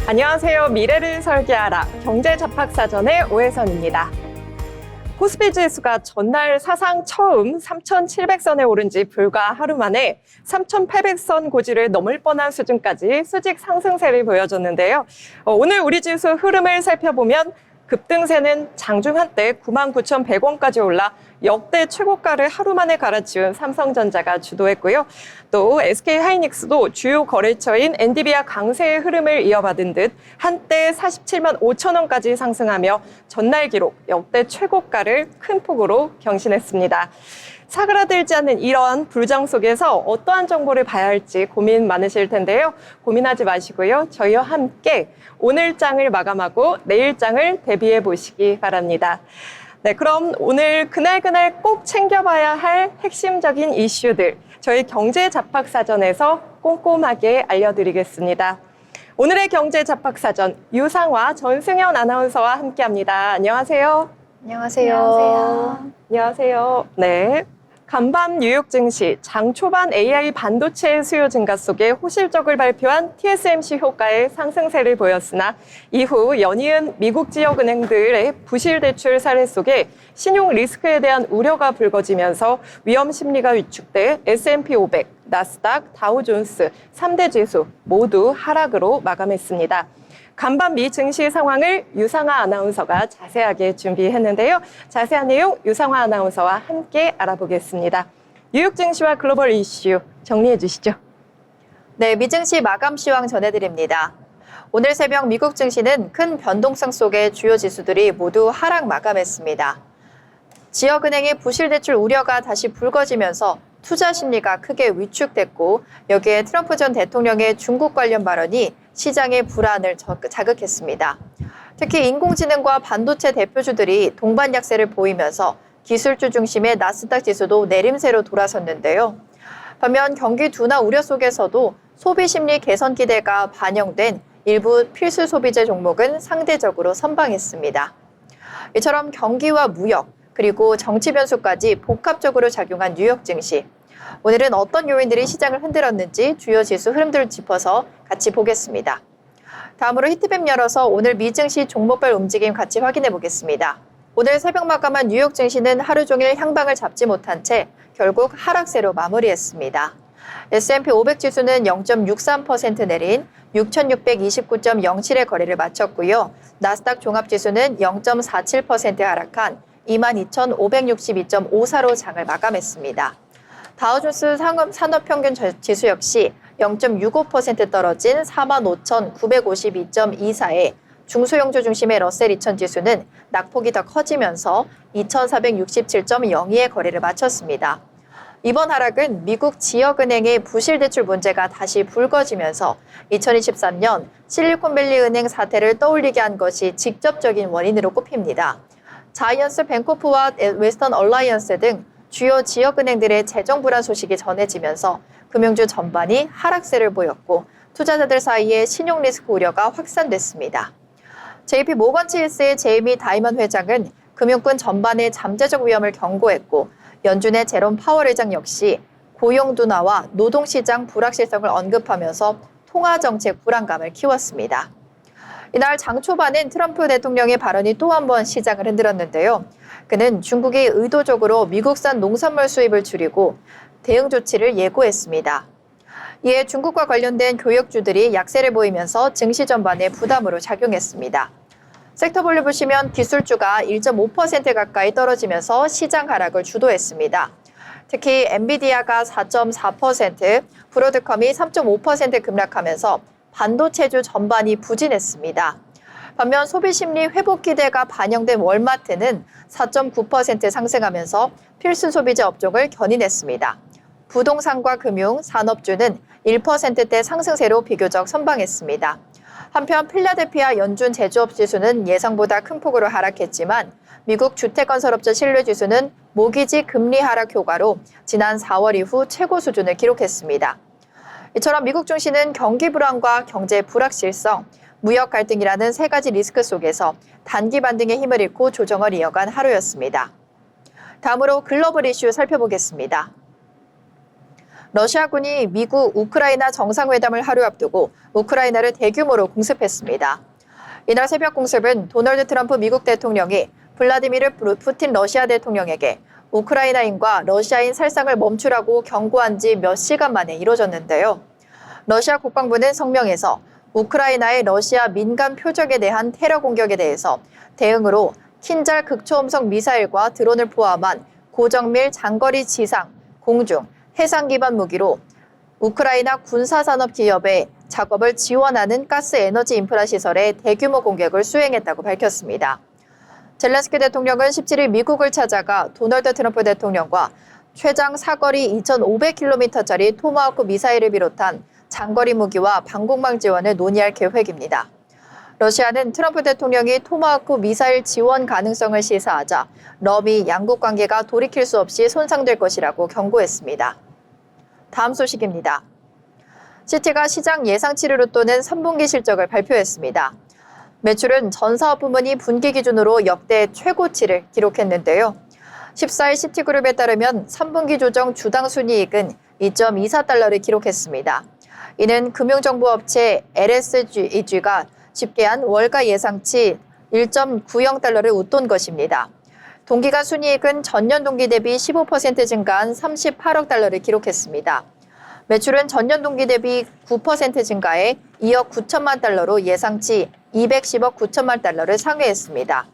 안녕하세요. 미래를 설계하라. 경제잡학사전의 오혜선입니다. 코스피 지수가 전날 사상 처음 3,700선에 오른 지 불과 하루 만에 3,800선 고지를 넘을 뻔한 수준까지 수직 상승세를 보여줬는데요. 오늘 우리 지수 흐름을 살펴보면 급등세는 장중 한때 99,100원까지 올라 역대 최고가를 하루 만에 갈아치운 삼성전자가 주도했고요. 또 SK하이닉스도 주요 거래처인 엔디비아 강세의 흐름을 이어받은 듯 한때 47만 5천 원까지 상승하며 전날 기록 역대 최고가를 큰 폭으로 경신했습니다. 사그라들지 않는 이러한 불정 속에서 어떠한 정보를 봐야 할지 고민 많으실 텐데요. 고민하지 마시고요. 저희와 함께 오늘 장을 마감하고 내일 장을 대비해 보시기 바랍니다. 네, 그럼 오늘 그날 꼭 챙겨봐야 할 핵심적인 이슈들 저희 경제잡학사전에서 꼼꼼하게 알려드리겠습니다. 오늘의 경제잡학사전 유상화 전승현 아나운서와 함께합니다. 안녕하세요. 안녕하세요. 안녕하세요. 네. 간밤 뉴욕 증시, 장 초반 AI 반도체 수요 증가 속에 호실적을 발표한 TSMC 효과의 상승세를 보였으나 이후 연이은 미국 지역 은행들의 부실 대출 사례 속에 신용 리스크에 대한 우려가 불거지면서 위험 심리가 위축돼 S&P 500, 나스닥, 다우존스 3대 지수 모두 하락으로 마감했습니다. 간밤 미 증시 상황을 유상화 아나운서가 자세하게 준비했는데요. 자세한 내용 유상화 아나운서와 함께 알아보겠습니다. 뉴욕 증시와 글로벌 이슈 정리해 주시죠. 네, 미 증시 마감 시황 전해드립니다. 오늘 새벽 미국 증시는 큰 변동성 속에 주요 지수들이 모두 하락 마감했습니다. 지역은행의 부실대출 우려가 다시 불거지면서 투자 심리가 크게 위축됐고 여기에 트럼프 전 대통령의 중국 관련 발언이 시장의 불안을 자극했습니다. 특히 인공지능과 반도체 대표주들이 동반 약세를 보이면서 기술주 중심의 나스닥 지수도 내림세로 돌아섰는데요. 반면 경기 둔화 우려 속에서도 소비 심리 개선 기대가 반영된 일부 필수 소비재 종목은 상대적으로 선방했습니다. 이처럼 경기와 무역, 그리고 정치 변수까지 복합적으로 작용한 뉴욕 증시. 오늘은 어떤 요인들이 시장을 흔들었는지 주요 지수 흐름들을 짚어서 같이 보겠습니다. 다음으로 히트맵 열어서 오늘 미 증시 종목별 움직임 같이 확인해 보겠습니다. 오늘 새벽 마감한 뉴욕 증시는 하루 종일 향방을 잡지 못한 채 결국 하락세로 마무리했습니다. S&P 500 지수는 0.63% 내린 6,629.07의 거래를 마쳤고요. 나스닥 종합지수는 0.47% 하락한 22,562.54로 장을 마감했습니다. 다우존스 산업평균 지수 역시 0.65% 떨어진 45,952.24에 중소형주 중심의 러셀 2000 지수는 낙폭이 더 커지면서 2,467.02의 거래를 마쳤습니다. 이번 하락은 미국 지역은행의 부실대출 문제가 다시 불거지면서 2023년 실리콘밸리 은행 사태를 떠올리게 한 것이 직접적인 원인으로 꼽힙니다. 자이언스 뱅코프와 웨스턴 얼라이언스 등 주요 지역은행들의 재정 불안 소식이 전해지면서 금융주 전반이 하락세를 보였고 투자자들 사이에 신용 리스크 우려가 확산됐습니다. JP 모건 체이스의 제이미 다이먼 회장은 금융권 전반의 잠재적 위험을 경고했고 연준의 제롬 파월 회장 역시 고용 둔화와 노동시장 불확실성을 언급하면서 통화정책 불안감을 키웠습니다. 이날 장 초반엔 트럼프 대통령의 발언이 또 한 번 시장을 흔들었는데요. 그는 중국이 의도적으로 미국산 농산물 수입을 줄이고 대응 조치를 예고했습니다. 이에 중국과 관련된 교역주들이 약세를 보이면서 증시 전반에 부담으로 작용했습니다. 섹터별로 보시면 기술주가 1.5% 가까이 떨어지면서 시장 하락을 주도했습니다. 특히 엔비디아가 4.4%, 브로드컴이 3.5% 급락하면서 반도체주 전반이 부진했습니다. 반면 소비심리 회복 기대가 반영된 월마트는 4.9% 상승하면서 필수 소비재 업종을 견인했습니다. 부동산과 금융, 산업주는 1%대 상승세로 비교적 선방했습니다. 한편 필라델피아 연준 제조업 지수는 예상보다 큰 폭으로 하락했지만 미국 주택건설업체 신뢰지수는 모기지 금리 하락 효과로 지난 4월 이후 최고 수준을 기록했습니다. 이처럼 미국 증시는 경기 불안과 경제 불확실성, 무역 갈등이라는 세 가지 리스크 속에서 단기 반등의 힘을 잃고 조정을 이어간 하루였습니다. 다음으로 글로벌 이슈 살펴보겠습니다. 러시아군이 미국 우크라이나 정상회담을 하루 앞두고 우크라이나를 대규모로 공습했습니다. 이날 새벽 공습은 도널드 트럼프 미국 대통령이 블라디미르 푸틴 러시아 대통령에게 우크라이나인과 러시아인 살상을 멈추라고 경고한 지 몇 시간 만에 이뤄졌는데요. 러시아 국방부는 성명에서 우크라이나의 러시아 민간 표적에 대한 테러 공격에 대해서 대응으로 킨잘 극초음속 미사일과 드론을 포함한 고정밀 장거리 지상, 공중, 해상 기반 무기로 우크라이나 군사산업 기업의 작업을 지원하는 가스 에너지 인프라 시설에 대규모 공격을 수행했다고 밝혔습니다. 젤렌스키 대통령은 17일 미국을 찾아가 도널드 트럼프 대통령과 최장 사거리 2,500km짜리 토마호크 미사일을 비롯한 장거리 무기와 방공망 지원을 논의할 계획입니다. 러시아는 트럼프 대통령이 토마호크 미사일 지원 가능성을 시사하자 러미 양국 관계가 돌이킬 수 없이 손상될 것이라고 경고했습니다. 다음 소식입니다. 시티가 시장 예상치를 웃도는 3분기 실적을 발표했습니다. 매출은 전 사업 부문이 분기 기준으로 역대 최고치를 기록했는데요. 14일 시티그룹에 따르면 3분기 조정 주당 순이익은 2.24달러를 기록했습니다. 이는 금융정보업체 LSEG가 집계한 월가 예상치 1.90달러를 웃돈 것입니다. 동기간 순이익은 전년 동기 대비 15% 증가한 38억 달러를 기록했습니다. 매출은 전년 동기 대비 9% 증가해 2억 9천만 달러로 예상치 210억 9천만 달러를 상회했습니다.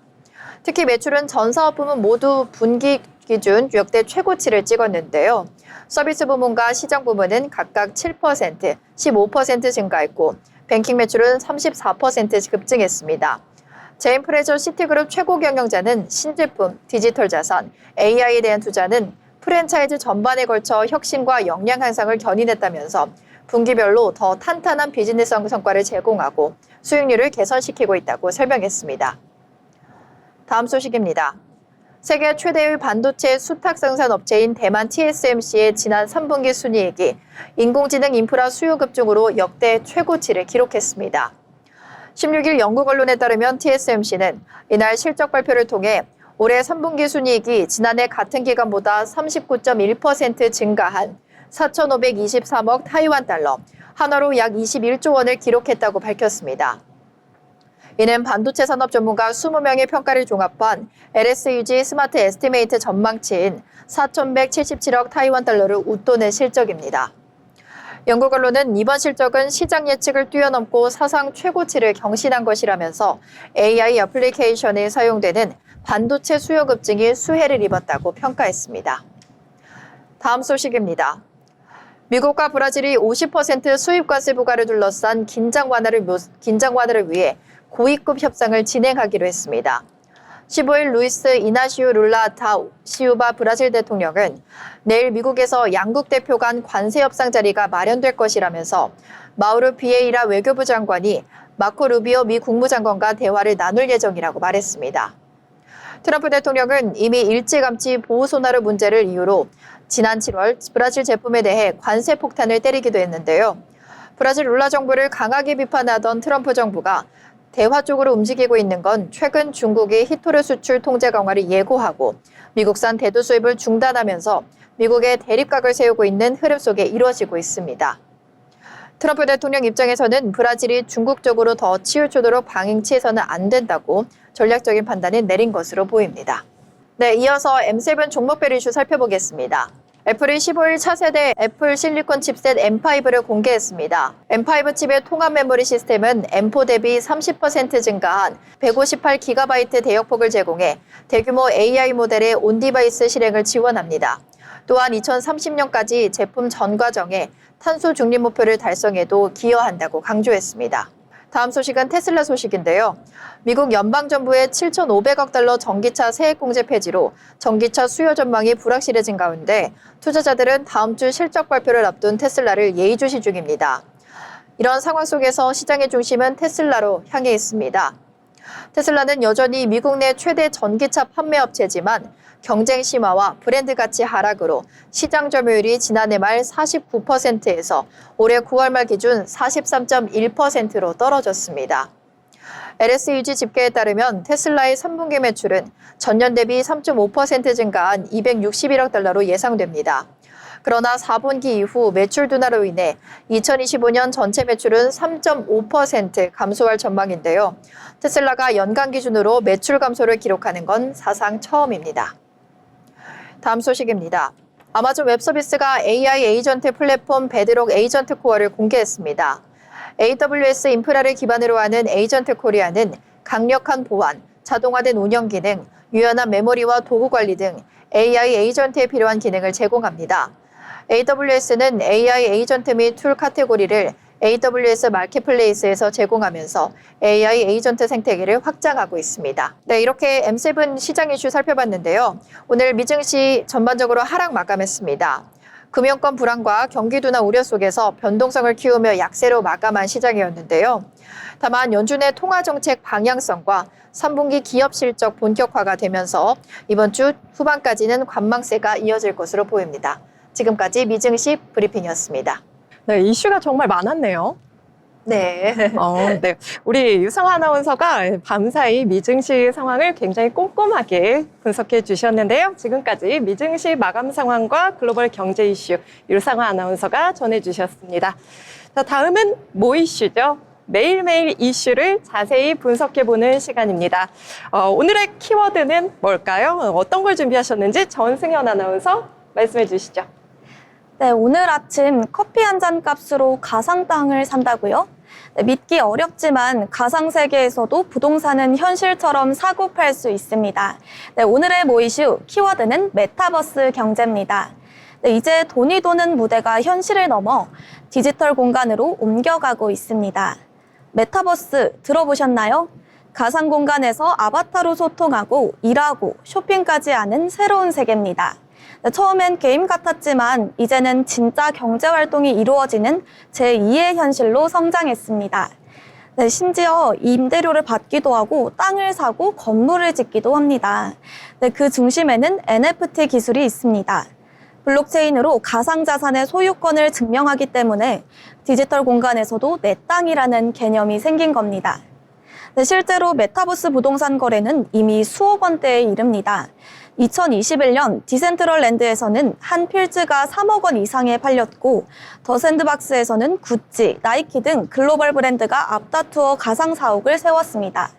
특히 매출은 전 사업 부문 모두 분기 기준 역대 최고치를 찍었는데요. 서비스 부문과 시장 부문은 각각 7%, 15% 증가했고 뱅킹 매출은 34% 급증했습니다. 제인프레저 시티그룹 최고 경영자는 신제품, 디지털 자산, AI에 대한 투자는 프랜차이즈 전반에 걸쳐 혁신과 역량 향상을 견인했다면서 분기별로 더 탄탄한 비즈니스 성과를 제공하고 수익률을 개선시키고 있다고 설명했습니다. 다음 소식입니다. 세계 최대의 반도체 수탁 생산 업체인 대만 TSMC의 지난 3분기 순이익이 인공지능 인프라 수요 급증으로 역대 최고치를 기록했습니다. 16일 영국 언론에 따르면 TSMC는 이날 실적 발표를 통해 올해 3분기 순이익이 지난해 같은 기간보다 39.1% 증가한 4,523억 타이완 달러, 한화로 약 21조 원을 기록했다고 밝혔습니다. 이는 반도체 산업 전문가 20명의 평가를 종합한 LSEG 스마트 에스티메이트 전망치인 4,177억 타이완 달러를 웃도는 실적입니다. 영국 언론은 이번 실적은 시장 예측을 뛰어넘고 사상 최고치를 경신한 것이라면서 AI 애플리케이션에 사용되는 반도체 수요 급증이 수혜를 입었다고 평가했습니다. 다음 소식입니다. 미국과 브라질이 50% 수입관세 부과를 둘러싼 긴장 완화를 위해 고위급 협상을 진행하기로 했습니다. 15일 루이스 이나시우 룰라 다 시우바 브라질 대통령은 내일 미국에서 양국 대표 간 관세 협상 자리가 마련될 것이라면서 마우르 비에이라 외교부 장관이 마코 루비오 미 국무장관과 대화를 나눌 예정이라고 말했습니다. 트럼프 대통령은 이미 일찌감치 보호소나루 문제를 이유로 지난 7월 브라질 제품에 대해 관세 폭탄을 때리기도 했는데요. 브라질 룰라 정부를 강하게 비판하던 트럼프 정부가 대화 쪽으로 움직이고 있는 건 최근 중국이 히토류 수출 통제 강화를 예고하고 미국산 대두 수입을 중단하면서 미국의 대립각을 세우고 있는 흐름 속에 이루어지고 있습니다. 트럼프 대통령 입장에서는 브라질이 중국 쪽으로 더 치우치도록 방향치해서는 안 된다고 전략적인 판단을 내린 것으로 보입니다. 네, 이어서 M7 종목별 이슈 살펴보겠습니다. 애플이 15일 차세대 애플 실리콘 칩셋 M5를 공개했습니다. M5 칩의 통합 메모리 시스템은 M4 대비 30% 증가한 158GB 대역폭을 제공해 대규모 AI 모델의 온디바이스 실행을 지원합니다. 또한 2030년까지 제품 전 과정에 탄소 중립 목표를 달성에도 기여한다고 강조했습니다. 다음 소식은 테슬라 소식인데요. 미국 연방정부의 7,500억 달러 전기차 세액 공제 폐지로 전기차 수요 전망이 불확실해진 가운데 투자자들은 다음 주 실적 발표를 앞둔 테슬라를 예의주시 중입니다. 이런 상황 속에서 시장의 중심은 테슬라로 향해 있습니다. 테슬라는 여전히 미국 내 최대 전기차 판매 업체지만 경쟁 심화와 브랜드 가치 하락으로 시장 점유율이 지난해 말 49%에서 올해 9월 말 기준 43.1%로 떨어졌습니다. LSEG 집계에 따르면 테슬라의 3분기 매출은 전년 대비 3.5% 증가한 261억 달러로 예상됩니다. 그러나 4분기 이후 매출 둔화로 인해 2025년 전체 매출은 3.5% 감소할 전망인데요. 테슬라가 연간 기준으로 매출 감소를 기록하는 건 사상 처음입니다. 다음 소식입니다. 아마존 웹서비스가 AI 에이전트 플랫폼 베드록 에이전트 코어를 공개했습니다. AWS 인프라를 기반으로 하는 에이전트 코리아는 강력한 보안, 자동화된 운영 기능, 유연한 메모리와 도구 관리 등 AI 에이전트에 필요한 기능을 제공합니다. AWS는 AI 에이전트 및 툴 카테고리를 AWS 마켓플레이스에서 제공하면서 AI 에이전트 생태계를 확장하고 있습니다. 네, 이렇게 M7 시장 이슈 살펴봤는데요. 오늘 미증시 전반적으로 하락 마감했습니다. 금융권 불안과 경기 둔화 우려 속에서 변동성을 키우며 약세로 마감한 시장이었는데요. 다만 연준의 통화정책 방향성과 3분기 기업 실적 본격화가 되면서 이번 주 후반까지는 관망세가 이어질 것으로 보입니다. 지금까지 미증시 브리핑이었습니다. 네, 이슈가 정말 많았네요. 네. 네. 우리 유성 아나운서가 밤사이 미증시 상황을 굉장히 꼼꼼하게 분석해 주셨는데요. 지금까지 미증시 마감 상황과 글로벌 경제 이슈 유성 아나운서가 전해 주셨습니다. 자, 다음은 뭐 이슈죠? 매일매일 이슈를 자세히 분석해보는 시간입니다. 오늘의 키워드는 뭘까요? 어떤 걸 준비하셨는지 전승현 아나운서 말씀해 주시죠. 네, 오늘 아침 커피 한 잔 값으로 가상 땅을 산다고요? 네, 믿기 어렵지만 가상 세계에서도 부동산은 현실처럼 사고 팔 수 있습니다. 네, 오늘의 모이슈 키워드는 메타버스 경제입니다. 네, 이제 돈이 도는 무대가 현실을 넘어 디지털 공간으로 옮겨가고 있습니다. 메타버스 들어보셨나요? 가상 공간에서 아바타로 소통하고 일하고 쇼핑까지 하는 새로운 세계입니다. 처음엔 게임 같았지만 이제는 진짜 경제 활동이 이루어지는 제2의 현실로 성장했습니다. 네, 심지어 임대료를 받기도 하고 땅을 사고 건물을 짓기도 합니다. 네, 그 중심에는 NFT 기술이 있습니다. 블록체인으로 가상자산의 소유권을 증명하기 때문에 디지털 공간에서도 내 땅이라는 개념이 생긴 겁니다. 네, 실제로 메타버스 부동산 거래는 이미 수억 원대에 이릅니다. 2021년 디센트럴랜드에서는 한 필즈가 3억 원 이상에 팔렸고 더 샌드박스에서는 구찌, 나이키 등 글로벌 브랜드가 앞다투어 가상 사옥을 세웠습니다.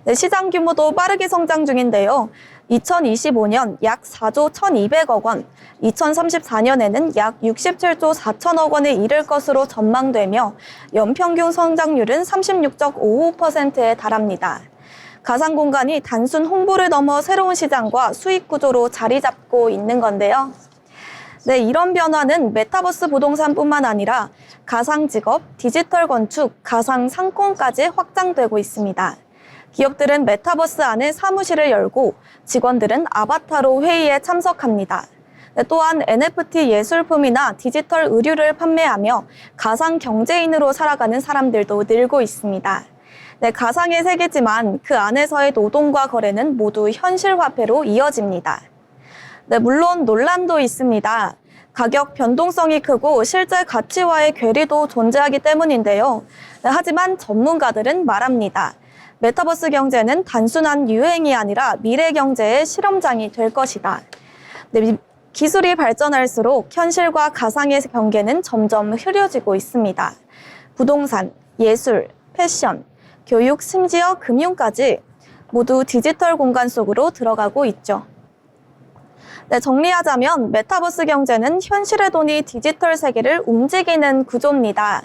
네, 시장 규모도 빠르게 성장 중인데요. 2025년 약 4조 1,200억 원, 2034년에는 약 67조 4천억 원에 이를 것으로 전망되며 연평균 성장률은 36.55%에 달합니다. 가상 공간이 단순 홍보를 넘어 새로운 시장과 수익 구조로 자리 잡고 있는 건데요. 네, 이런 변화는 메타버스 부동산뿐만 아니라 가상 직업, 디지털 건축, 가상 상권까지 확장되고 있습니다. 기업들은 메타버스 안에 사무실을 열고 직원들은 아바타로 회의에 참석합니다. 네, 또한 NFT 예술품이나 디지털 의류를 판매하며 가상 경제인으로 살아가는 사람들도 늘고 있습니다. 네, 가상의 세계지만 그 안에서의 노동과 거래는 모두 현실 화폐로 이어집니다. 네, 물론 논란도 있습니다. 가격 변동성이 크고 실제 가치와의 괴리도 존재하기 때문인데요. 네, 하지만 전문가들은 말합니다. 메타버스 경제는 단순한 유행이 아니라 미래 경제의 실험장이 될 것이다. 네, 기술이 발전할수록 현실과 가상의 경계는 점점 흐려지고 있습니다. 부동산, 예술, 패션, 교육, 심지어 금융까지 모두 디지털 공간 속으로 들어가고 있죠. 네, 정리하자면 메타버스 경제는 현실의 돈이 디지털 세계를 움직이는 구조입니다.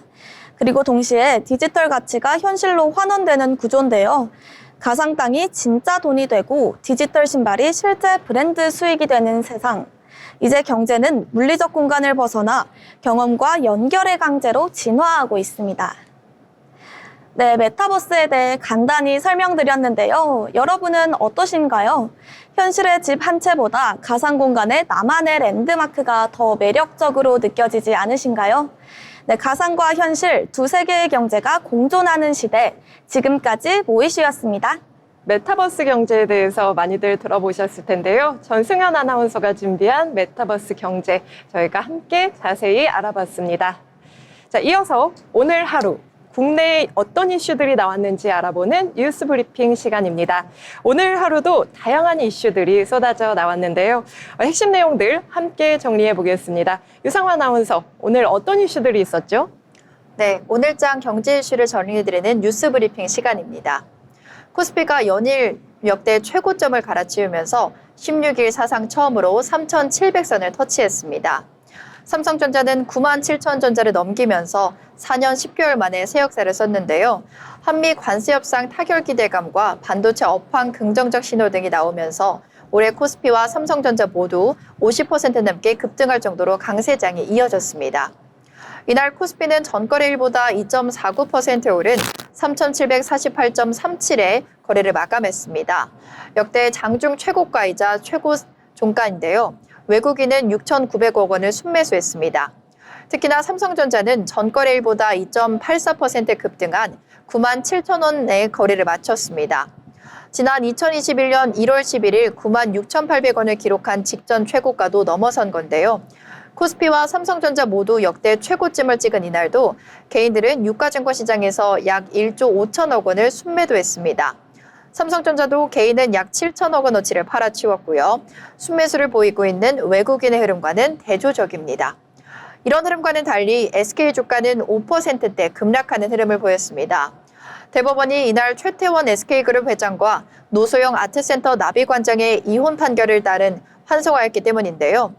그리고 동시에 디지털 가치가 현실로 환원되는 구조인데요. 가상 땅이 진짜 돈이 되고 디지털 신발이 실제 브랜드 수익이 되는 세상. 이제 경제는 물리적 공간을 벗어나 경험과 연결의 강제로 진화하고 있습니다. 네, 메타버스에 대해 간단히 설명드렸는데요. 여러분은 어떠신가요? 현실의 집 한 채보다 가상 공간의 나만의 랜드마크가 더 매력적으로 느껴지지 않으신가요? 네, 가상과 현실 두 세계의 경제가 공존하는 시대, 지금까지 모이슈였습니다. 메타버스 경제에 대해서 많이들 들어보셨을 텐데요. 전승현 아나운서가 준비한 메타버스 경제, 저희가 함께 자세히 알아봤습니다. 자, 이어서 오늘 하루 국내에 어떤 이슈들이 나왔는지 알아보는 뉴스 브리핑 시간입니다. 오늘 하루도 다양한 이슈들이 쏟아져 나왔는데요. 핵심 내용들 함께 정리해 보겠습니다. 유상화 아나운서, 오늘 어떤 이슈들이 있었죠? 네, 오늘장 경제 이슈를 정리해드리는 뉴스 브리핑 시간입니다. 코스피가 연일 역대 최고점을 갈아치우면서 16일 사상 처음으로 3,700선을 터치했습니다. 삼성전자는 97,000전자를 넘기면서 4년 10개월 만에 새 역사를 썼는데요. 한미 관세 협상 타결 기대감과 반도체 업황 긍정적 신호 등이 나오면서 올해 코스피와 삼성전자 모두 50% 넘게 급등할 정도로 강세장이 이어졌습니다. 이날 코스피는 전거래일보다 2.49% 오른 3,748.37에 거래를 마감했습니다. 역대 장중 최고가이자 최고 종가인데요. 외국인은 6,900억 원을 순매수했습니다. 특히나 삼성전자는 전거래일보다 2.84% 급등한 97,000원에 거래를 마쳤습니다. 지난 2021년 1월 11일 96,800원을 기록한 직전 최고가도 넘어선 건데요. 코스피와 삼성전자 모두 역대 최고점을 찍은 이날도 개인들은 유가증권 시장에서 약 1조 5천억 원을 순매도했습니다. 삼성전자도 개인은 약 7천억 원어치를 팔아치웠고요. 순매수를 보이고 있는 외국인의 흐름과는 대조적입니다. 이런 흐름과는 달리 SK 주가는 5%대 급락하는 흐름을 보였습니다. 대법원이 이날 최태원 SK그룹 회장과 노소영 아트센터 나비관장의 이혼 판결을 따른 환송하였기 때문인데요.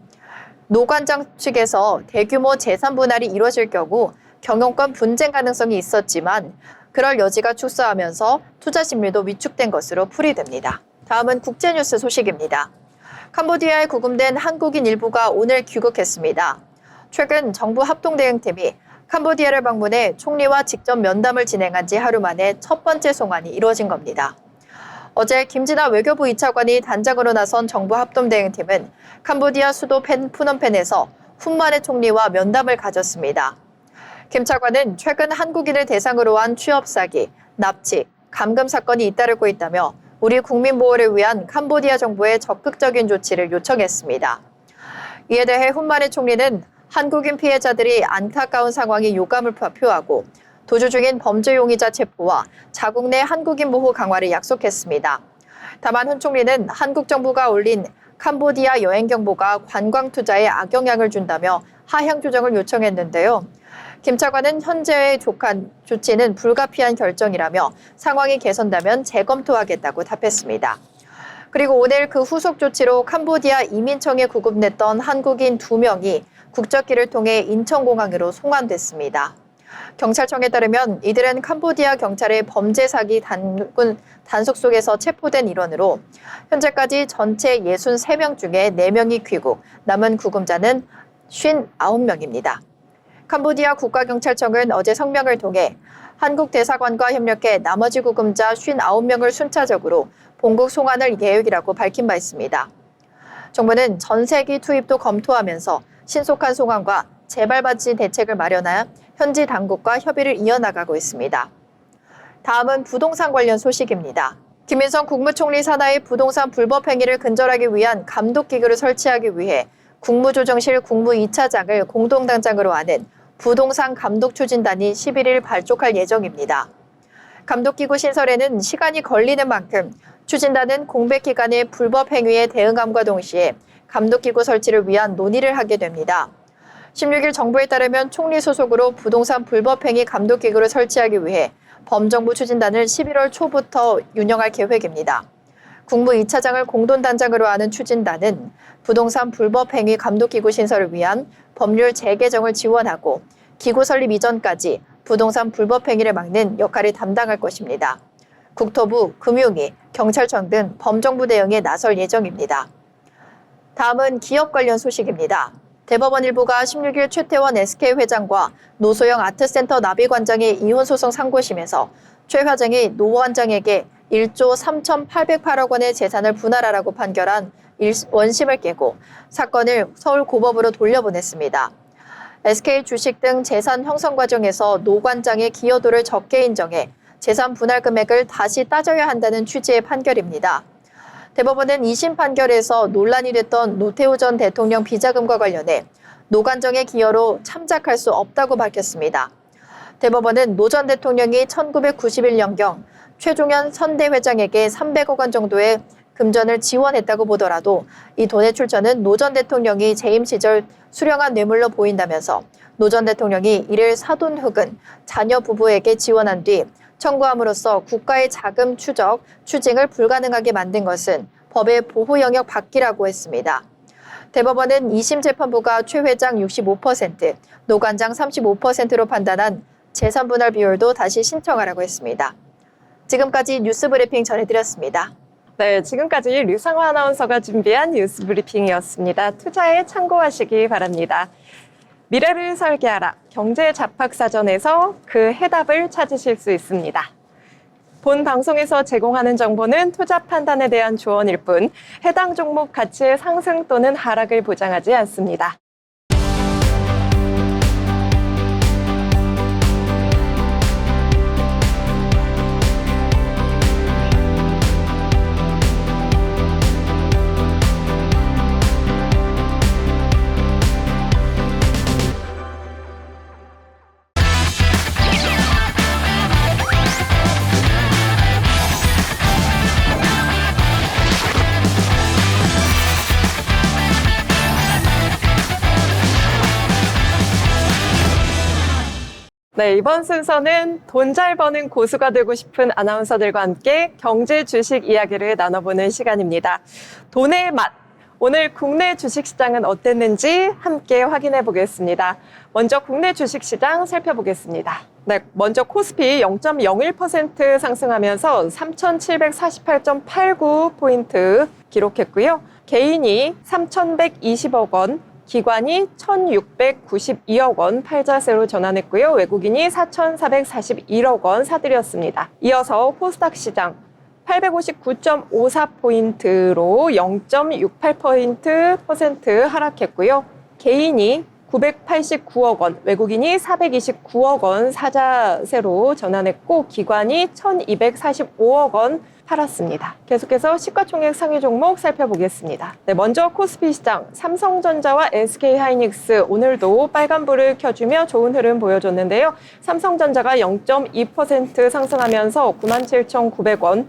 노 관장 측에서 대규모 재산 분할이 이루어질 경우 경영권 분쟁 가능성이 있었지만 그럴 여지가 축소하면서 투자 심리도 위축된 것으로 풀이됩니다. 다음은 국제뉴스 소식입니다. 캄보디아에 구금된 한국인 일부가 오늘 귀국했습니다. 최근 정부 합동대응팀이 캄보디아를 방문해 총리와 직접 면담을 진행한 지 하루 만에 첫 번째 송환이 이루어진 겁니다. 어제 김진아 외교부 2차관이 단장으로 나선 정부 합동대응팀은 캄보디아 수도 푸놈펜에서 훈마네 총리와 면담을 가졌습니다. 김 차관은 최근 한국인을 대상으로 한 취업 사기, 납치, 감금 사건이 잇따르고 있다며 우리 국민 보호를 위한 캄보디아 정부의 적극적인 조치를 요청했습니다. 이에 대해 훈마네 총리는 한국인 피해자들이 안타까운 상황에 유감을 표하고 도주 중인 범죄 용의자 체포와 자국 내 한국인 보호 강화를 약속했습니다. 다만 훈 총리는 한국 정부가 올린 캄보디아 여행 경보가 관광 투자에 악영향을 준다며 하향 조정을 요청했는데요. 김 차관은 현재의 조치는 불가피한 결정이라며 상황이 개선되면 재검토하겠다고 답했습니다. 그리고 오늘 그 후속 조치로 캄보디아 이민청에 구금됐던 한국인 2명이 국적기를 통해 인천공항으로 송환됐습니다. 경찰청에 따르면 이들은 캄보디아 경찰의 범죄 사기 단속 속에서 체포된 일원으로 현재까지 전체 63명 중에 4명이 귀국, 남은 구금자는 59명입니다. 캄보디아 국가경찰청은 어제 성명을 통해 한국 대사관과 협력해 나머지 구금자 59명을 순차적으로 본국 송환할 계획이라고 밝힌 바 있습니다. 정부는 전세기 투입도 검토하면서 신속한 송환과 재발방지 대책을 마련하여 현지 당국과 협의를 이어나가고 있습니다. 다음은 부동산 관련 소식입니다. 김인성 국무총리 산하의 부동산 불법 행위를 근절하기 위한 감독기구를 설치하기 위해 국무조정실 국무 2차장을 공동단장으로 하는 부동산 감독추진단이 11일 발족할 예정입니다. 감독기구 신설에는 시간이 걸리는 만큼 추진단은 공백기간의 불법 행위에 대응함과 동시에 감독기구 설치를 위한 논의를 하게 됩니다. 16일 정부에 따르면 총리 소속으로 부동산 불법행위 감독기구를 설치하기 위해 범정부 추진단을 11월 초부터 운영할 계획입니다. 국무 2차장을 공동단장으로 하는 추진단은 부동산 불법행위 감독기구 신설을 위한 법률 재개정을 지원하고 기구 설립 이전까지 부동산 불법행위를 막는 역할을 담당할 것입니다. 국토부, 금융위, 경찰청 등 범정부 대응에 나설 예정입니다. 다음은 기업 관련 소식입니다. 대법원 일부가 16일 최태원 SK 회장과 노소영 아트센터 나비관장의 이혼 소송 상고심에서 최 회장이 노 원장에게 1조 3,808억 원의 재산을 분할하라고 판결한 원심을 깨고 사건을 서울고법으로 돌려보냈습니다. SK 주식 등 재산 형성 과정에서 노 관장의 기여도를 적게 인정해 재산 분할 금액을 다시 따져야 한다는 취지의 판결입니다. 대법원은 2심 판결에서 논란이 됐던 노태우 전 대통령 비자금과 관련해 노 관장의 기여로 참작할 수 없다고 밝혔습니다. 대법원은 노 전 대통령이 1991년경 최종현 선대 회장에게 300억 원 정도의 금전을 지원했다고 보더라도 이 돈의 출처는 노 전 대통령이 재임 시절 수령한 뇌물로 보인다면서 노 전 대통령이 이를 사돈 혹은 자녀 부부에게 지원한 뒤 청구함으로써 국가의 자금 추적, 추징을 불가능하게 만든 것은 법의 보호 영역 밖이라고 했습니다. 대법원은 2심 재판부가 최 회장 65%, 노 관장 35%로 판단한 재산 분할 비율도 다시 신청하라고 했습니다. 지금까지 뉴스 브리핑 전해드렸습니다. 네, 지금까지 류상화 아나운서가 준비한 뉴스 브리핑이었습니다. 투자에 참고하시기 바랍니다. 미래를 설계하라 경제 잡학사전에서 그 해답을 찾으실 수 있습니다. 본 방송에서 제공하는 정보는 투자 판단에 대한 조언일 뿐 해당 종목 가치의 상승 또는 하락을 보장하지 않습니다. 네, 이번 순서는 돈 잘 버는 고수가 되고 싶은 아나운서들과 함께 경제 주식 이야기를 나눠보는 시간입니다. 돈의 맛. 오늘 국내 주식시장은 어땠는지 함께 확인해 보겠습니다. 먼저 국내 주식시장 살펴보겠습니다. 네, 먼저 코스피 0.01% 상승하면서 3,748.89포인트 기록했고요. 개인이 3,120억 원, 기관이 1,692억 원 팔자세로 전환했고요. 외국인이 4,441억 원 사들였습니다. 이어서 코스닥 시장 859.54포인트로 0.68% 하락했고요. 개인이 989억 원, 외국인이 429억 원 사자세로 전환했고 기관이 1,245억 원 팔았습니다. 계속해서 시가총액 상위 종목 살펴보겠습니다. 네, 먼저 코스피 시장, 삼성전자와 SK하이닉스 오늘도 빨간불을 켜주며 좋은 흐름 보여줬는데요. 삼성전자가 0.2% 상승하면서 97,900원,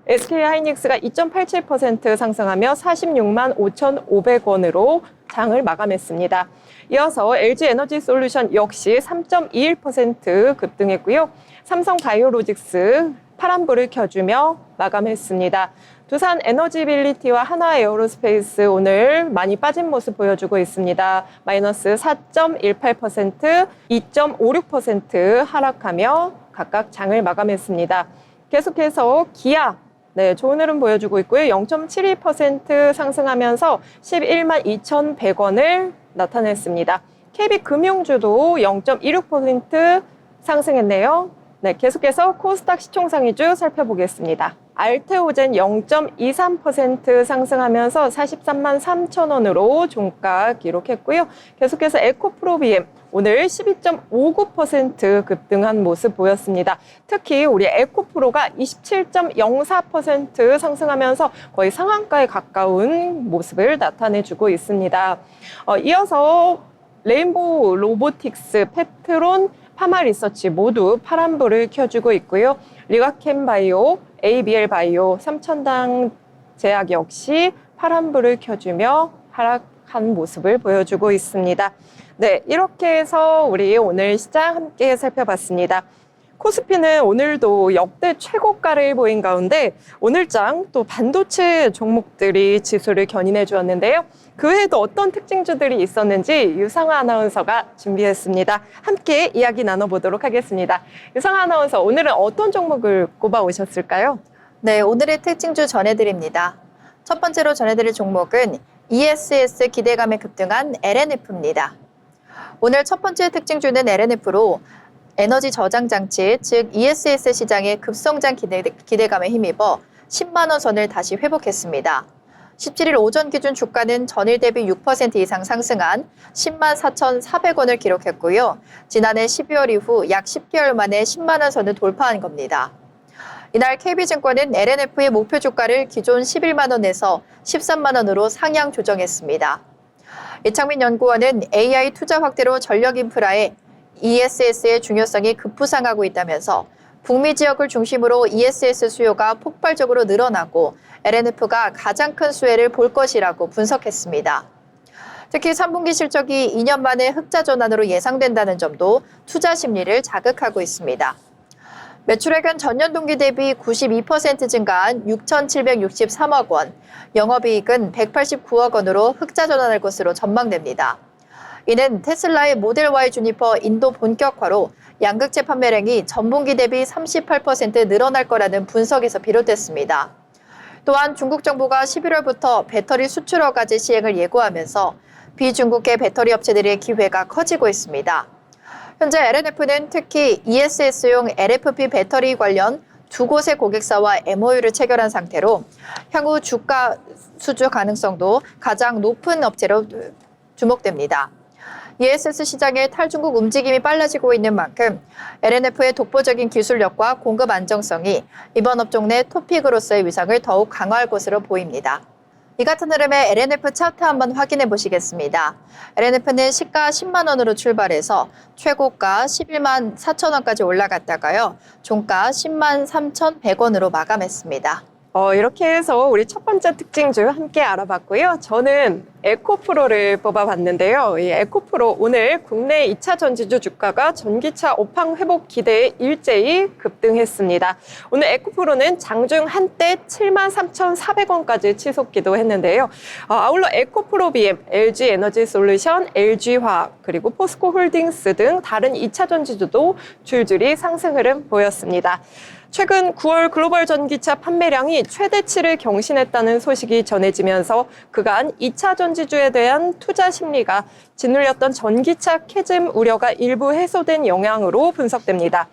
SK하이닉스가 2.87% 상승하며 465만 5,500원으로 장을 마감했습니다. 이어서 LG에너지솔루션 역시 3.21% 급등했고요. 삼성바이오로직스 파란불을 켜주며 마감했습니다. 두산 에너지빌리티와 하나에어로스페이스 오늘 많이 빠진 모습 보여주고 있습니다. 마이너스 4.18%, 2.56% 하락하며 각각 장을 마감했습니다. 계속해서 기아, 네, 좋은 흐름 보여주고 있고요. 0.72% 상승하면서 11만 2,100원을 나타냈습니다. KB금융주도 0.26% 상승했네요. 네, 계속해서 코스닥 시총상위주 살펴보겠습니다. 알테오젠 0.23% 상승하면서 43만 3천 원으로 종가 기록했고요. 계속해서 에코프로비엠 오늘 12.59% 급등한 모습 보였습니다. 특히 우리 에코프로가 27.04% 상승하면서 거의 상한가에 가까운 모습을 나타내주고 있습니다. 이어서 레인보우 로보틱스, 페트론, 파마리서치 모두 파란불을 켜주고 있고요. 리가캠바이오, ABL바이오, 삼천당 제약 역시 파란불을 켜주며 하락한 모습을 보여주고 있습니다. 네, 이렇게 해서 우리 오늘 시장 함께 살펴봤습니다. 코스피는 오늘도 역대 최고가를 보인 가운데 오늘장 또 반도체 종목들이 지수를 견인해 주었는데요. 그 외에도 어떤 특징주들이 있었는지 유상화 아나운서가 준비했습니다. 함께 이야기 나눠보도록 하겠습니다. 유상화 아나운서, 오늘은 어떤 종목을 꼽아 오셨을까요? 네, 오늘의 특징주 전해드립니다. 첫 번째로 전해드릴 종목은 ESS 기대감에 급등한 LNF입니다. 오늘 첫 번째 특징주는 LNF로 에너지 저장 장치, 즉 ESS 시장의 급성장 기대감에 힘입어 10만 원 선을 다시 회복했습니다. 17일 오전 기준 주가는 전일 대비 6% 이상 상승한 10만 4,400원을 기록했고요. 지난해 12월 이후 약 10개월 만에 10만 원 선을 돌파한 겁니다. 이날 KB증권은 LNF의 목표 주가를 기존 11만 원에서 13만 원으로 상향 조정했습니다. 이창민 연구원은 AI 투자 확대로 전력 인프라에 ESS의 중요성이 급부상하고 있다면서 북미 지역을 중심으로 ESS 수요가 폭발적으로 늘어나고 LNF가 가장 큰 수혜를 볼 것이라고 분석했습니다. 특히 3분기 실적이 2년 만에 흑자 전환으로 예상된다는 점도 투자 심리를 자극하고 있습니다. 매출액은 전년 동기 대비 92% 증가한 6,763억 원, 영업이익은 189억 원으로 흑자 전환할 것으로 전망됩니다. 이는 테슬라의 모델 Y 주니퍼 인도 본격화로 양극재 판매량이 전분기 대비 38% 늘어날 거라는 분석에서 비롯됐습니다. 또한 중국 정부가 11월부터 배터리 수출허가제 시행을 예고하면서 비중국계 배터리 업체들의 기회가 커지고 있습니다. 현재 LNF는 특히 ESS용 LFP 배터리 관련 두 곳의 고객사와 MOU를 체결한 상태로 향후 주가 수주 가능성도 가장 높은 업체로 주목됩니다. ESS 시장의 탈중국 움직임이 빨라지고 있는 만큼 LNF의 독보적인 기술력과 공급 안정성이 이번 업종 내 토픽으로서의 위상을 더욱 강화할 것으로 보입니다. 이 같은 흐름의 LNF 차트 한번 확인해 보시겠습니다. LNF는 시가 10만 원으로 출발해서 최고가 11만 4천 원까지 올라갔다가요. 종가 10만 3,100원으로 마감했습니다. 이렇게 해서 우리 첫 번째 특징주 함께 알아봤고요. 저는 에코프로를 뽑아봤는데요. 이 에코프로 오늘 국내 2차 전지주 주가가 전기차 업황 회복 기대에 일제히 급등했습니다. 오늘 에코프로는 장중 한때 73,400원까지 치솟기도 했는데요. 아울러 에코프로 BM, LG 에너지 솔루션, LG화학, 그리고 포스코 홀딩스 등 다른 2차 전지주도 줄줄이 상승 흐름 보였습니다. 최근 9월 글로벌 전기차 판매량이 최대치를 경신했다는 소식이 전해지면서 그간 2차 전지주에 대한 투자 심리가 짓눌렸던 전기차 캐즘 우려가 일부 해소된 영향으로 분석됩니다.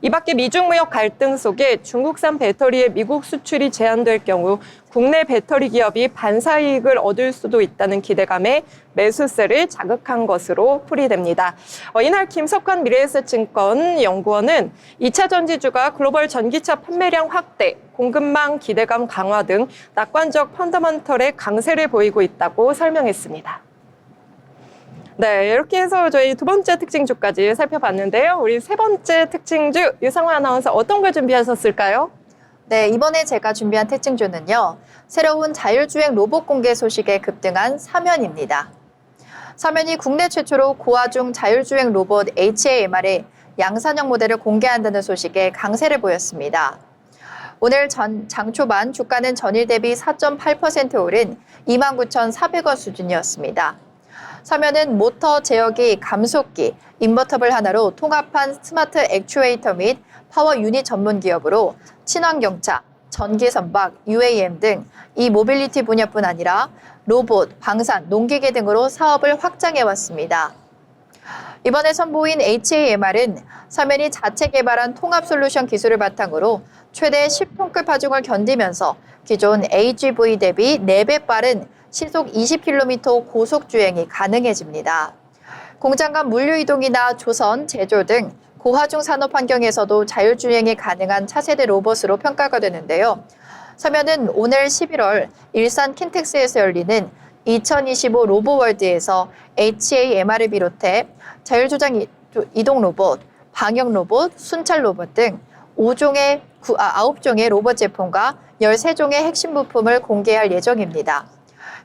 이 밖에 미중 무역 갈등 속에 중국산 배터리의 미국 수출이 제한될 경우 국내 배터리 기업이 반사이익을 얻을 수도 있다는 기대감에 매수세를 자극한 것으로 풀이됩니다. 이날 김석환 미래에셋증권 연구원은 2차 전지주가 글로벌 전기차 판매량 확대, 공급망 기대감 강화 등 낙관적 펀더먼털의 강세를 보이고 있다고 설명했습니다. 네, 이렇게 해서 저희 두 번째 특징주까지 살펴봤는데요. 우리 세 번째 특징주 유상화 아나운서 어떤 걸 준비하셨을까요? 네, 이번에 제가 준비한 특징주는요. 새로운 자율주행 로봇 공개 소식에 급등한 사면입니다. 사면이 국내 최초로 고화중 자율주행 로봇 HAMR의 양산형 모델을 공개한다는 소식에 강세를 보였습니다. 오늘 장 초반 주가는 전일 대비 4.8% 오른 29,400원 수준이었습니다. 사면은 모터 제어기, 감속기, 인버터블 하나로 통합한 스마트 액추에이터 및 파워 유닛 전문 기업으로 친환경차, 전기 선박, UAM 등 이 모빌리티 분야뿐 아니라 로봇, 방산, 농기계 등으로 사업을 확장해 왔습니다. 이번에 선보인 HAMR은 사면이 자체 개발한 통합 솔루션 기술을 바탕으로 최대 10톤급 하중을 견디면서 기존 AGV 대비 4배 빠른 시속 20km 고속 주행이 가능해집니다. 공장 간 물류 이동이나 조선, 제조 등 고하중 산업 환경에서도 자율주행이 가능한 차세대 로봇으로 평가가 되는데요. 사면은 오늘 11월 일산 킨텍스에서 열리는 2025 로보월드에서 HAMR을 비롯해 자율조장 이동 로봇, 방역 로봇, 순찰 로봇 등 9종의 로봇 제품과 13종의 핵심 부품을 공개할 예정입니다.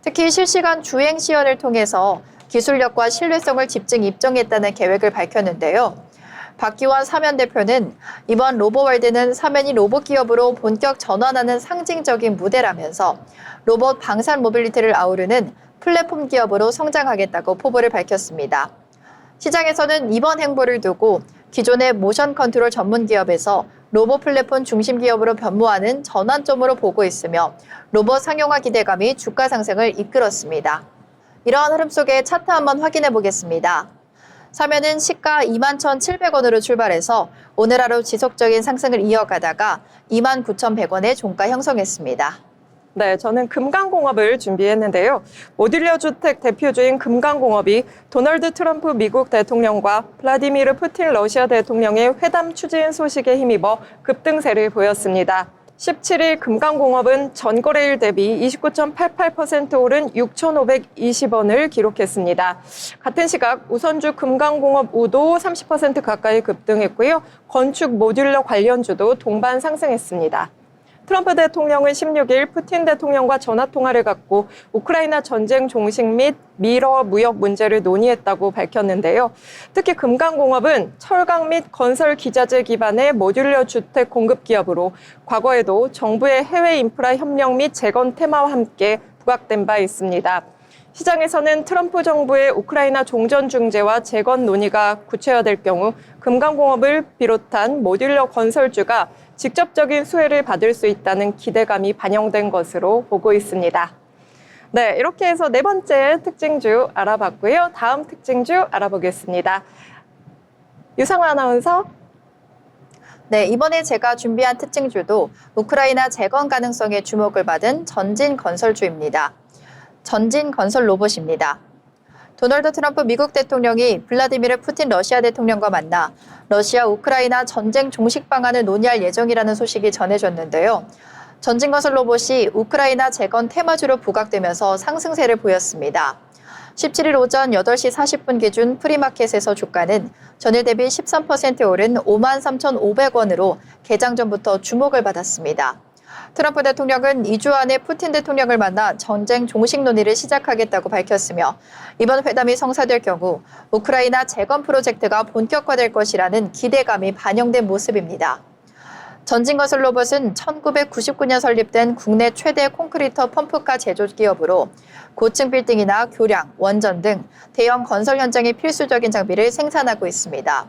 특히 실시간 주행 시연을 통해서 기술력과 신뢰성을 집중 입증했다는 계획을 밝혔는데요. 박기원 사면 대표는 이번 로보월드는 사면이 로봇 기업으로 본격 전환하는 상징적인 무대라면서 로봇 방산 모빌리티를 아우르는 플랫폼 기업으로 성장하겠다고 포부를 밝혔습니다. 시장에서는 이번 행보를 두고 기존의 모션 컨트롤 전문 기업에서 로봇 플랫폼 중심 기업으로 변모하는 전환점으로 보고 있으며 로봇 상용화 기대감이 주가 상승을 이끌었습니다. 이러한 흐름 속에 차트 한번 확인해 보겠습니다. 사면은 시가 21,700원으로 출발해서 오늘 하루 지속적인 상승을 이어가다가 29,100원에 종가 형성했습니다. 네, 저는 금강공업을 준비했는데요. 모듈러 주택 대표주인 금강공업이 도널드 트럼프 미국 대통령과 플라디미르 푸틴 러시아 대통령의 회담 추진 소식에 힘입어 급등세를 보였습니다. 17일 금강공업은 전거래일 대비 29.88% 오른 6,520원을 기록했습니다. 같은 시각 우선주 금강공업 우도 30% 가까이 급등했고요. 건축 모듈러 관련주도 동반 상승했습니다. 트럼프 대통령은 16일 푸틴 대통령과 전화통화를 갖고 우크라이나 전쟁 종식 및 미러 무역 문제를 논의했다고 밝혔는데요. 특히 금강공업은 철강 및 건설 기자재 기반의 모듈러 주택 공급 기업으로 과거에도 정부의 해외 인프라 협력 및 재건 테마와 함께 부각된 바 있습니다. 시장에서는 트럼프 정부의 우크라이나 종전 중재와 재건 논의가 구체화될 경우 금강공업을 비롯한 모듈러 건설주가 직접적인 수혜를 받을 수 있다는 기대감이 반영된 것으로 보고 있습니다. 네, 이렇게 해서 네 번째 특징주 알아봤고요. 다음 특징주 알아보겠습니다. 유상화 아나운서. 네, 이번에 제가 준비한 특징주도 우크라이나 재건 가능성에 주목을 받은 전진건설주입니다. 전진건설 로봇입니다. 도널드 트럼프 미국 대통령이 블라디미르 푸틴 러시아 대통령과 만나 러시아 우크라이나 전쟁 종식 방안을 논의할 예정이라는 소식이 전해졌는데요. 전진건설 로봇이 우크라이나 재건 테마주로 부각되면서 상승세를 보였습니다. 17일 오전 8시 40분 기준 프리마켓에서 주가는 전일 대비 13% 오른 53,500원으로 개장 전부터 주목을 받았습니다. 트럼프 대통령은 2주 안에 푸틴 대통령을 만나 전쟁 종식 논의를 시작하겠다고 밝혔으며 이번 회담이 성사될 경우 우크라이나 재건 프로젝트가 본격화될 것이라는 기대감이 반영된 모습입니다. 전진건설 로봇은 1999년 설립된 국내 최대 콘크리터 펌프카 제조 기업으로 고층 빌딩이나 교량, 원전 등 대형 건설 현장에 필수적인 장비를 생산하고 있습니다.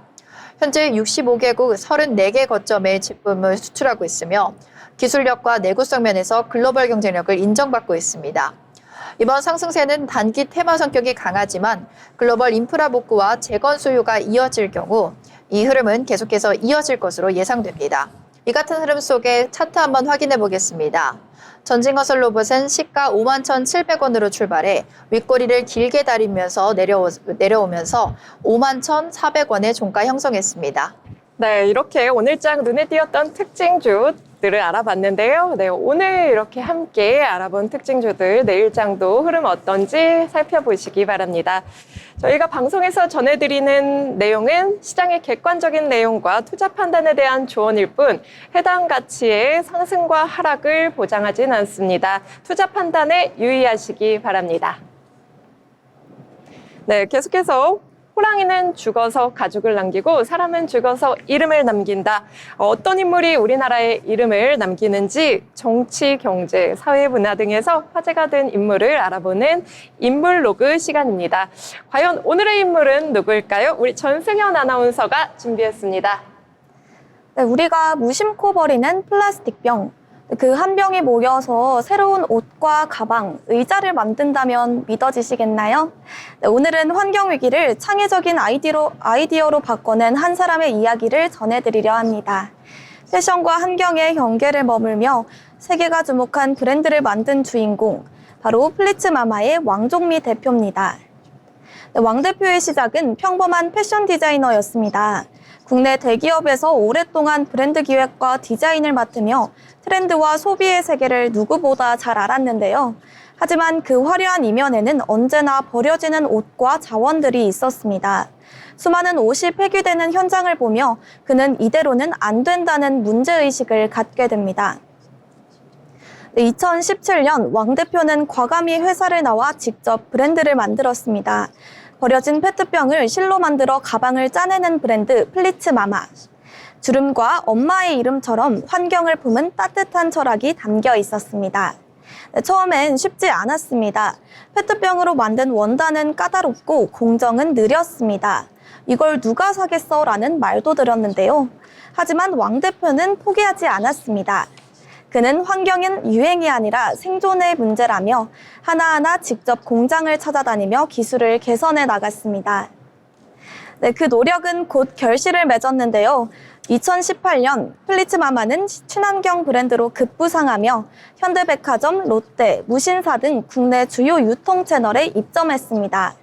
현재 65개국 34개 거점에 제품을 수출하고 있으며 기술력과 내구성 면에서 글로벌 경쟁력을 인정받고 있습니다. 이번 상승세는 단기 테마 성격이 강하지만 글로벌 인프라 복구와 재건 수요가 이어질 경우 이 흐름은 계속해서 이어질 것으로 예상됩니다. 이 같은 흐름 속에 차트 한번 확인해 보겠습니다. 전진건설 로봇은 시가 51,700원으로 출발해 윗꼬리를 길게 다리면서 내려오면서 51,400원의 종가 형성했습니다. 네, 이렇게 오늘장 눈에 띄었던 특징주들을 알아봤는데요. 네, 오늘 이렇게 함께 알아본 특징주들 내일장도 흐름 어떤지 살펴보시기 바랍니다. 저희가 방송에서 전해드리는 내용은 시장의 객관적인 내용과 투자 판단에 대한 조언일 뿐 해당 가치의 상승과 하락을 보장하진 않습니다. 투자 판단에 유의하시기 바랍니다. 네, 계속해서 호랑이는 죽어서 가죽을 남기고 사람은 죽어서 이름을 남긴다. 어떤 인물이 우리나라의 이름을 남기는지 정치, 경제, 사회 분야 등에서 화제가 된 인물을 알아보는 인물 로그 시간입니다. 과연 오늘의 인물은 누구일까요? 우리 전승현 아나운서가 준비했습니다. 네, 우리가 무심코 버리는 플라스틱 병. 그 한 병이 모여서 새로운 옷과 가방, 의자를 만든다면 믿어지시겠나요? 네, 오늘은 환경위기를 창의적인 아이디어로 바꿔낸 한 사람의 이야기를 전해드리려 합니다. 패션과 환경의 경계를 머물며 세계가 주목한 브랜드를 만든 주인공, 바로 플리츠마마의 왕종미 대표입니다. 네, 왕 대표의 시작은 평범한 패션 디자이너였습니다. 국내 대기업에서 오랫동안 브랜드 기획과 디자인을 맡으며 트렌드와 소비의 세계를 누구보다 잘 알았는데요. 하지만 그 화려한 이면에는 언제나 버려지는 옷과 자원들이 있었습니다. 수많은 옷이 폐기되는 현장을 보며 그는 이대로는 안 된다는 문제의식을 갖게 됩니다. 2017년 왕 대표는 과감히 회사를 나와 직접 브랜드를 만들었습니다. 버려진 페트병을 실로 만들어 가방을 짜내는 브랜드 플리츠마마. 주름과 엄마의 이름처럼 환경을 품은 따뜻한 철학이 담겨 있었습니다. 처음엔 쉽지 않았습니다. 페트병으로 만든 원단은 까다롭고 공정은 느렸습니다. 이걸 누가 사겠어? 라는 말도 들었는데요. 하지만 왕 대표는 포기하지 않았습니다. 그는 환경은 유행이 아니라 생존의 문제라며 하나하나 직접 공장을 찾아다니며 기술을 개선해 나갔습니다. 네, 그 노력은 곧 결실을 맺었는데요. 2018년 플리츠마마는 친환경 브랜드로 급부상하며 현대백화점, 롯데, 무신사 등 국내 주요 유통 채널에 입점했습니다.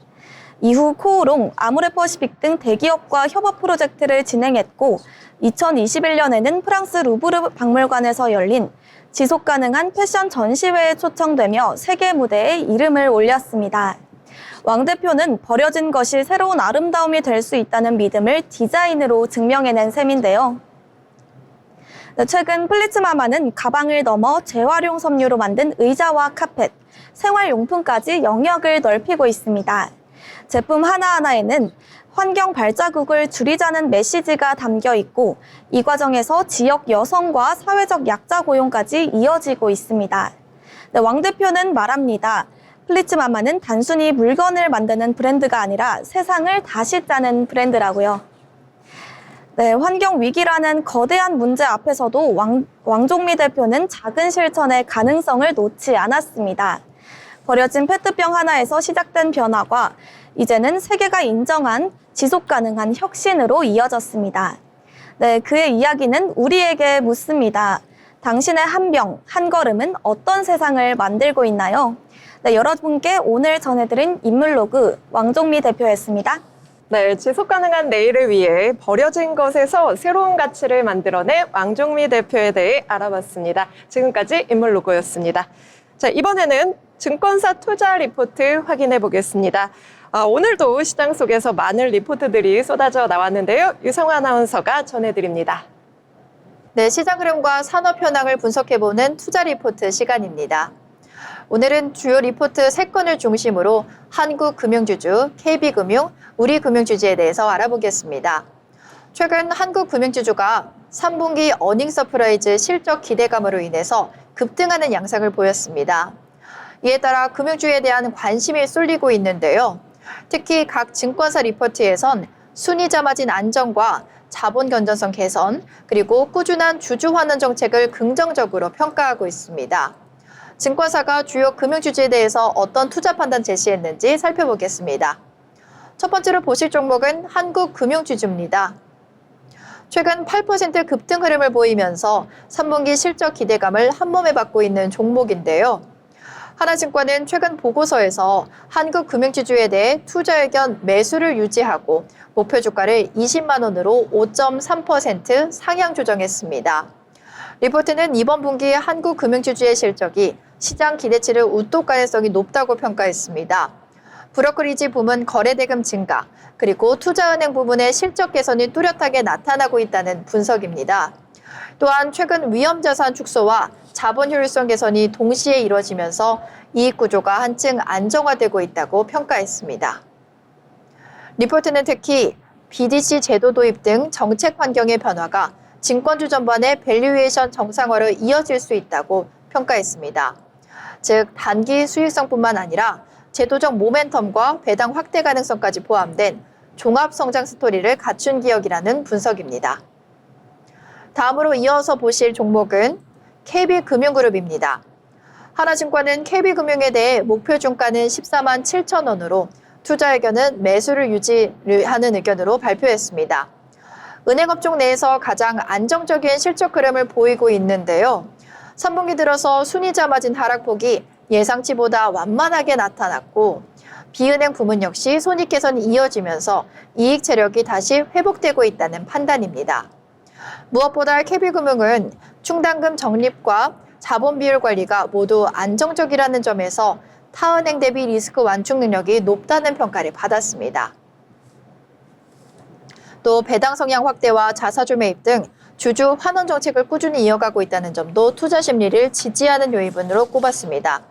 이후 코오롱, 아모레퍼시픽 등 대기업과 협업 프로젝트를 진행했고 2021년에는 프랑스 루브르 박물관에서 열린 지속가능한 패션 전시회에 초청되며 세계 무대에 이름을 올렸습니다. 왕 대표는 버려진 것이 새로운 아름다움이 될 수 있다는 믿음을 디자인으로 증명해낸 셈인데요. 최근 플리츠마마는 가방을 넘어 재활용 섬유로 만든 의자와 카펫, 생활용품까지 영역을 넓히고 있습니다. 제품 하나하나에는 환경 발자국을 줄이자는 메시지가 담겨 있고 이 과정에서 지역 여성과 사회적 약자 고용까지 이어지고 있습니다. 왕 대표는 말합니다. 플리츠마마는 단순히 물건을 만드는 브랜드가 아니라 세상을 다시 짜는 브랜드라고요. 환경 위기라는 거대한 문제 앞에서도 왕종미 대표는 작은 실천의 가능성을 놓지 않았습니다. 버려진 페트병 하나에서 시작된 변화가 이제는 세계가 인정한 지속가능한 혁신으로 이어졌습니다. 그의 이야기는 우리에게 묻습니다. 당신의 한 병, 한 걸음은 어떤 세상을 만들고 있나요? 여러분께 오늘 전해드린 인물로그 왕종미 대표였습니다. 네, 지속가능한 내일을 위해 버려진 것에서 새로운 가치를 만들어낸 왕종미 대표에 대해 알아봤습니다. 지금까지 인물로그였습니다. 자, 이번에는 증권사 투자 리포트 확인해 보겠습니다. 오늘도 시장 속에서 많은 리포트들이 쏟아져 나왔는데요. 유성화 아나운서가 전해드립니다. 네, 시장 흐름과 산업 현황을 분석해보는 투자 리포트 시간입니다. 오늘은 주요 리포트 3건을 중심으로 한국금융주주, KB금융, 우리금융주주에 대해서 알아보겠습니다. 최근 한국금융주주가 3분기 어닝 서프라이즈 실적 기대감으로 인해서 급등하는 양상을 보였습니다. 이에 따라 금융주에 대한 관심이 쏠리고 있는데요. 특히 각 증권사 리포트에선 순이자 마진 안정과 자본 건전성 개선, 그리고 꾸준한 주주 환원 정책을 긍정적으로 평가하고 있습니다. 증권사가 주요 금융주주에 대해서 어떤 투자 판단 제시했는지 살펴보겠습니다. 첫 번째로 보실 종목은 한국금융주주입니다. 최근 8% 급등 흐름을 보이면서 3분기 실적 기대감을 한몸에 받고 있는 종목인데요. 하나증권은 최근 보고서에서 한국금융주주에 대해 투자 의견 매수를 유지하고 목표 주가를 20만 원으로 5.3% 상향 조정했습니다. 리포트는 이번 분기 한국금융주주의 실적이 시장 기대치를 웃돌 가능성이 높다고 평가했습니다. 브로커리지 부문 거래대금 증가, 그리고 투자은행 부문의 실적 개선이 뚜렷하게 나타나고 있다는 분석입니다. 또한 최근 위험자산 축소와 자본 효율성 개선이 동시에 이루어지면서 이익 구조가 한층 안정화되고 있다고 평가했습니다. 리포트는 특히 BDC 제도 도입 등 정책 환경의 변화가 증권주 전반의 밸류에이션 정상화로 이어질 수 있다고 평가했습니다. 즉, 단기 수익성뿐만 아니라 제도적 모멘텀과 배당 확대 가능성까지 포함된 종합 성장 스토리를 갖춘 기업이라는 분석입니다. 다음으로 이어서 보실 종목은 KB금융그룹입니다. 하나증권은 KB금융에 대해 목표 중가는 14만 7천 원으로 투자 의견은 매수를 유지하는 의견으로 발표했습니다. 은행업종 내에서 가장 안정적인 실적 흐름을 보이고 있는데요. 3분기 들어서 순이자 마진 하락폭이 예상치보다 완만하게 나타났고 비은행 부문 역시 손익 개선이 이어지면서 이익 체력이 다시 회복되고 있다는 판단입니다. 무엇보다 KB금융은 충당금 적립과 자본 비율 관리가 모두 안정적이라는 점에서 타은행 대비 리스크 완충 능력이 높다는 평가를 받았습니다. 또 배당 성향 확대와 자사주 매입 등 주주 환원 정책을 꾸준히 이어가고 있다는 점도 투자 심리를 지지하는 요인으로 꼽았습니다.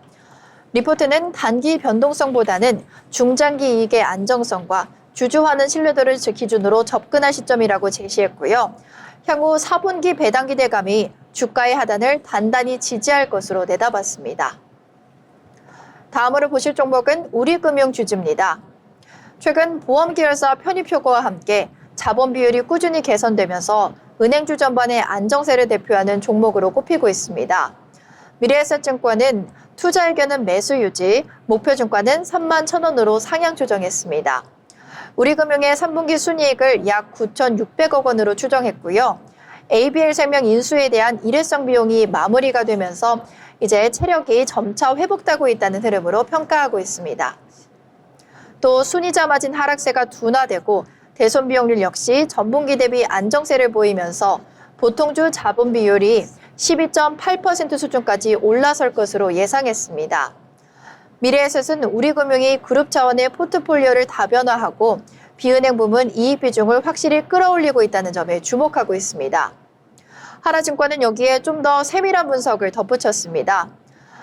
리포트는 단기 변동성보다는 중장기 이익의 안정성과 주주 환원 신뢰도를 기준으로 접근할 시점이라고 제시했고요. 향후 4분기 배당 기대감이 주가의 하단을 단단히 지지할 것으로 내다봤습니다. 다음으로 보실 종목은 우리금융주주입니다. 최근 보험 계열사 편입 효과와 함께 자본 비율이 꾸준히 개선되면서 은행주 전반의 안정세를 대표하는 종목으로 꼽히고 있습니다. 미래에셋증권은 투자 의견은 매수 유지, 목표 주가는 3만 1천 원으로 상향 조정했습니다. 우리금융의 3분기 순이익을 약 9,600억 원으로 추정했고요. ABL생명 인수에 대한 일회성 비용이 마무리가 되면서 이제 체력이 점차 회복되고 있다는 흐름으로 평가하고 있습니다. 또 순이자 마진 하락세가 둔화되고 대손 비용률 역시 전분기 대비 안정세를 보이면서 보통주 자본 비율이 12.8% 수준까지 올라설 것으로 예상했습니다. 미래에셋은 우리금융이 그룹 차원의 포트폴리오를 다변화하고 비은행 부문 이익 비중을 확실히 끌어올리고 있다는 점에 주목하고 있습니다. 하나증권은 여기에 좀 더 세밀한 분석을 덧붙였습니다.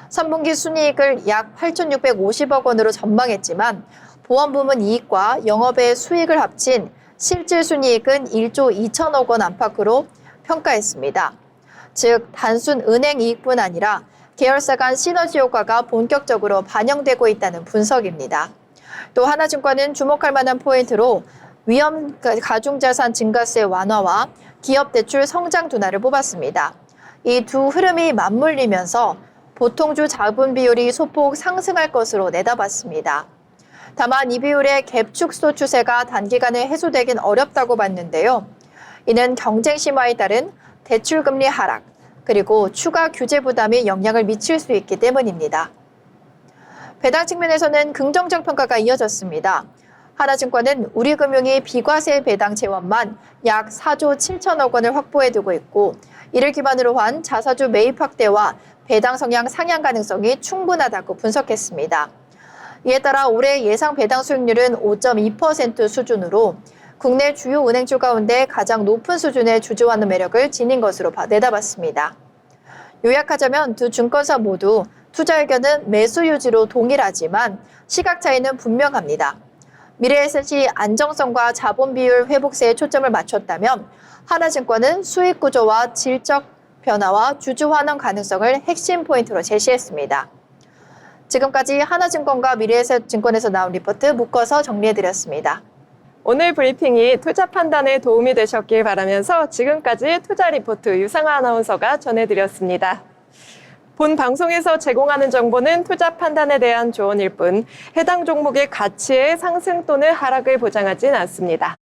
3분기 순이익을 약 8,650억 원으로 전망했지만 보험 부문 이익과 영업외 수익을 합친 실질 순이익은 1조 2천억 원 안팎으로 평가했습니다. 즉 단순 은행 이익뿐 아니라 계열사 간 시너지 효과가 본격적으로 반영되고 있다는 분석입니다. 또 하나증권은 주목할 만한 포인트로 위험 가중자산 증가세 완화와 기업 대출 성장 둔화를 뽑았습니다. 이 두 흐름이 맞물리면서 보통주 자본 비율이 소폭 상승할 것으로 내다봤습니다. 다만 이 비율의 갭 축소 추세가 단기간에 해소되긴 어렵다고 봤는데요. 이는 경쟁 심화에 따른 대출 금리 하락, 그리고 추가 규제 부담이 영향을 미칠 수 있기 때문입니다. 배당 측면에서는 긍정적 평가가 이어졌습니다. 하나증권은 우리금융이 비과세 배당 재원만 약 4조 7천억 원을 확보해두고 있고 이를 기반으로 한 자사주 매입 확대와 배당 성향 상향 가능성이 충분하다고 분석했습니다. 이에 따라 올해 예상 배당 수익률은 5.2% 수준으로 국내 주요 은행주 가운데 가장 높은 수준의 주주환원 매력을 지닌 것으로 내다봤습니다. 요약하자면 두 증권사 모두 투자 의견은 매수 유지로 동일하지만 시각 차이는 분명합니다. 미래에셋이 안정성과 자본 비율 회복세에 초점을 맞췄다면 하나증권은 수익 구조와 질적 변화와 주주 환원 가능성을 핵심 포인트로 제시했습니다. 지금까지 하나증권과 미래에셋증권에서 나온 리포트 묶어서 정리해드렸습니다. 오늘 브리핑이 투자 판단에 도움이 되셨길 바라면서 지금까지 투자 리포트 유상아 아나운서가 전해드렸습니다. 본 방송에서 제공하는 정보는 투자 판단에 대한 조언일 뿐 해당 종목의 가치의 상승 또는 하락을 보장하진 않습니다.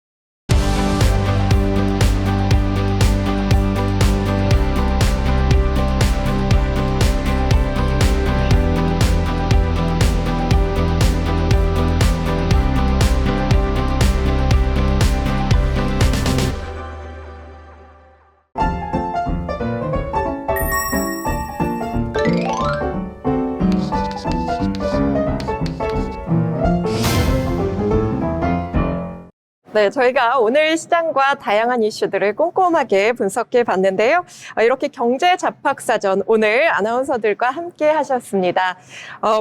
네, 저희가 오늘 시장과 다양한 이슈들을 꼼꼼하게 분석해 봤는데요. 이렇게 경제 잡학사전 오늘 아나운서들과 함께 하셨습니다.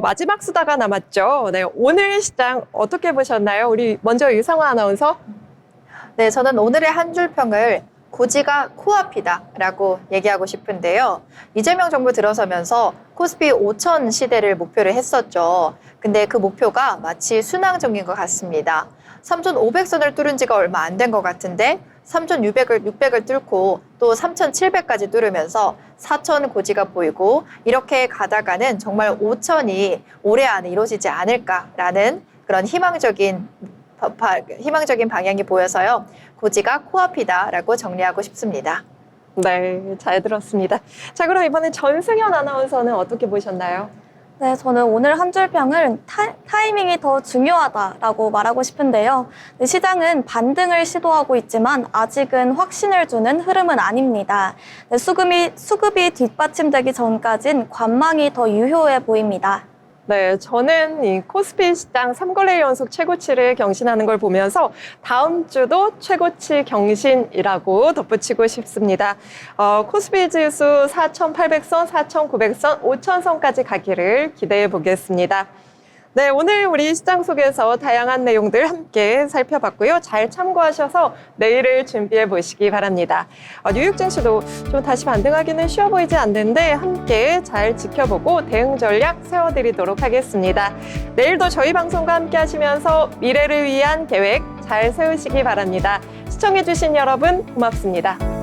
마지막 수다가 남았죠. 네, 오늘 시장 어떻게 보셨나요? 우리 먼저 유상화 아나운서. 네, 저는 오늘의 한 줄 평을 고지가 코앞이다라고 얘기하고 싶은데요. 이재명 정부 들어서면서 코스피 5천 시대를 목표를 했었죠. 근데 그 목표가 마치 순항적인 것 같습니다. 3,500선을 뚫은 지가 얼마 안 된 것 같은데 3,600을 뚫고 또 3,700까지 뚫으면서 4,000 고지가 보이고 이렇게 가다가는 정말 5,000이 올해 안에 이루어지지 않을까라는 그런 희망적인 방향이 보여서요. 고지가 코앞이다라고 정리하고 싶습니다. 네, 잘 들었습니다. 자, 그럼 이번에 전승현 아나운서는 어떻게 보셨나요? 네, 저는 오늘 한 줄 평은 타이밍이 더 중요하다라고 말하고 싶은데요. 시장은 반등을 시도하고 있지만 아직은 확신을 주는 흐름은 아닙니다. 수급이 뒷받침되기 전까진 관망이 더 유효해 보입니다. 네, 저는 이 코스피 시장 3거래 연속 최고치를 경신하는 걸 보면서 다음 주도 최고치 경신이라고 덧붙이고 싶습니다. 코스피 지수 4,800선, 4,900선, 5,000선까지 가기를 기대해 보겠습니다. 네, 오늘 우리 시장 속에서 다양한 내용들 함께 살펴봤고요. 잘 참고하셔서 내일을 준비해 보시기 바랍니다. 뉴욕 증시도 좀 다시 반등하기는 쉬워 보이지 않는데 함께 잘 지켜보고 대응 전략 세워드리도록 하겠습니다. 내일도 저희 방송과 함께 하시면서 미래를 위한 계획 잘 세우시기 바랍니다. 시청해주신 여러분 고맙습니다.